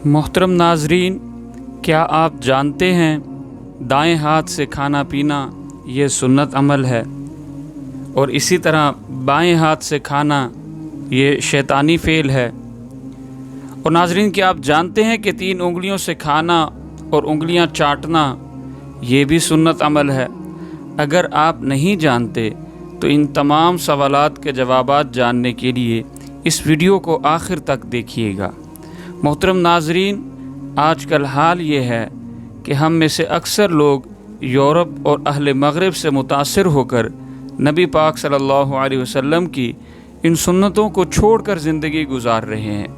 محترم ناظرین، کیا آپ جانتے ہیں دائیں ہاتھ سے کھانا پینا یہ سنت عمل ہے، اور اسی طرح بائیں ہاتھ سے کھانا یہ شیطانی فعل ہے۔ اور ناظرین، کیا آپ جانتے ہیں کہ 3 انگلیوں سے کھانا اور انگلیاں چاٹنا یہ بھی سنت عمل ہے؟ اگر آپ نہیں جانتے تو ان تمام سوالات کے جوابات جاننے کے لیے اس ویڈیو کو آخر تک دیکھیے گا۔ محترم ناظرین، آج کل حال یہ ہے کہ ہم میں سے اکثر لوگ یورپ اور اہل مغرب سے متاثر ہو کر نبی پاک صلی اللہ علیہ وسلم کی ان سنتوں کو چھوڑ کر زندگی گزار رہے ہیں،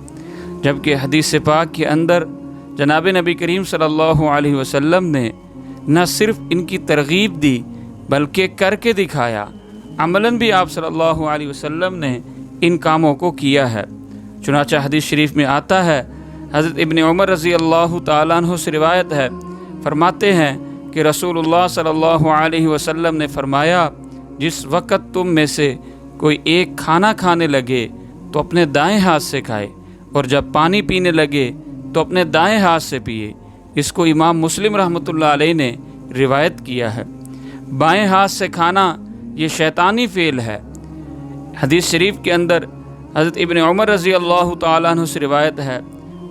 جبکہ حدیث پاک کے اندر جناب نبی کریم صلی اللہ علیہ وسلم نے نہ صرف ان کی ترغیب دی بلکہ کر کے دکھایا۔ عملاً بھی آپ صلی اللہ علیہ وسلم نے ان کاموں کو کیا ہے۔ چنانچہ حدیث شریف میں آتا ہے، حضرت ابن عمر رضی اللہ تعالیٰ عنہ سے روایت ہے، فرماتے ہیں کہ رسول اللہ صلی اللہ علیہ وسلم نے فرمایا، جس وقت تم میں سے کوئی ایک کھانا کھانے لگے تو اپنے دائیں ہاتھ سے کھائے، اور جب پانی پینے لگے تو اپنے دائیں ہاتھ سے پیے۔ اس کو امام مسلم رحمۃ اللہ علیہ نے روایت کیا ہے۔ بائیں ہاتھ سے کھانا یہ شیطانی فعل ہے۔ حدیث شریف کے اندر حضرت ابن عمر رضی اللہ تعالیٰ عنہ سے روایت ہے،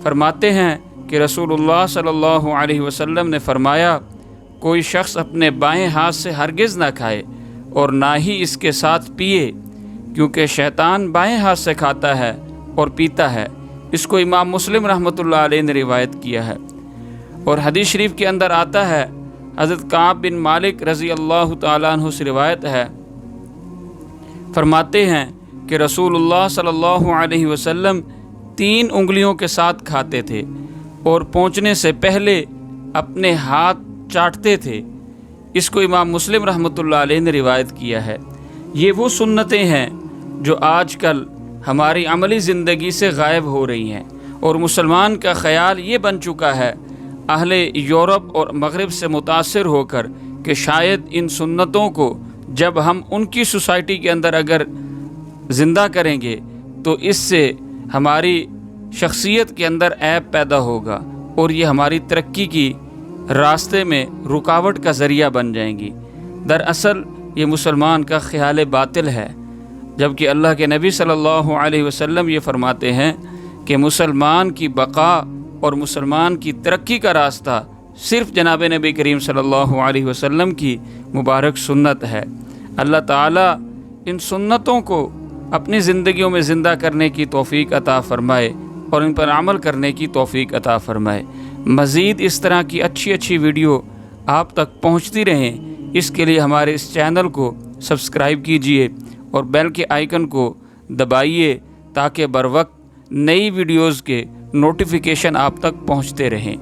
فرماتے ہیں کہ رسول اللہ صلی اللہ علیہ وسلم نے فرمایا، کوئی شخص اپنے بائیں ہاتھ سے ہرگز نہ کھائے اور نہ ہی اس کے ساتھ پیے، کیونکہ شیطان بائیں ہاتھ سے کھاتا ہے اور پیتا ہے۔ اس کو امام مسلم رحمۃ اللہ علیہ نے روایت کیا ہے۔ اور حدیث شریف کے اندر آتا ہے، حضرت کعب بن مالک رضی اللہ تعالیٰ عنہ سے روایت ہے، فرماتے ہیں کہ رسول اللہ صلی اللہ علیہ وسلم 3 انگلیوں کے ساتھ کھاتے تھے اور پہنچنے سے پہلے اپنے ہاتھ چاٹتے تھے۔ اس کو امام مسلم رحمۃ اللہ علیہ نے روایت کیا ہے۔ یہ وہ سنتیں ہیں جو آج کل ہماری عملی زندگی سے غائب ہو رہی ہیں، اور مسلمان کا خیال یہ بن چکا ہے اہل یورپ اور مغرب سے متاثر ہو کر کہ شاید ان سنتوں کو جب ہم ان کی سوسائٹی کے اندر اگر زندہ کریں گے تو اس سے ہماری شخصیت کے اندر عیب پیدا ہوگا، اور یہ ہماری ترقی کی راستے میں رکاوٹ کا ذریعہ بن جائیں گی۔ دراصل یہ مسلمان کا خیال باطل ہے، جبکہ اللہ کے نبی صلی اللہ علیہ وسلم یہ فرماتے ہیں کہ مسلمان کی بقا اور مسلمان کی ترقی کا راستہ صرف جناب نبی کریم صلی اللہ علیہ وسلم کی مبارک سنت ہے۔ اللہ تعالیٰ ان سنتوں کو اپنی زندگیوں میں زندہ کرنے کی توفیق عطا فرمائے اور ان پر عمل کرنے کی توفیق عطا فرمائے۔ مزید اس طرح کی اچھی ویڈیو آپ تک پہنچتی رہیں، اس کے لیے ہمارے اس چینل کو سبسکرائب کیجئے اور بیل کے آئیکن کو دبائیے تاکہ بروقت نئی ویڈیوز کے نوٹیفیکیشن آپ تک پہنچتے رہیں۔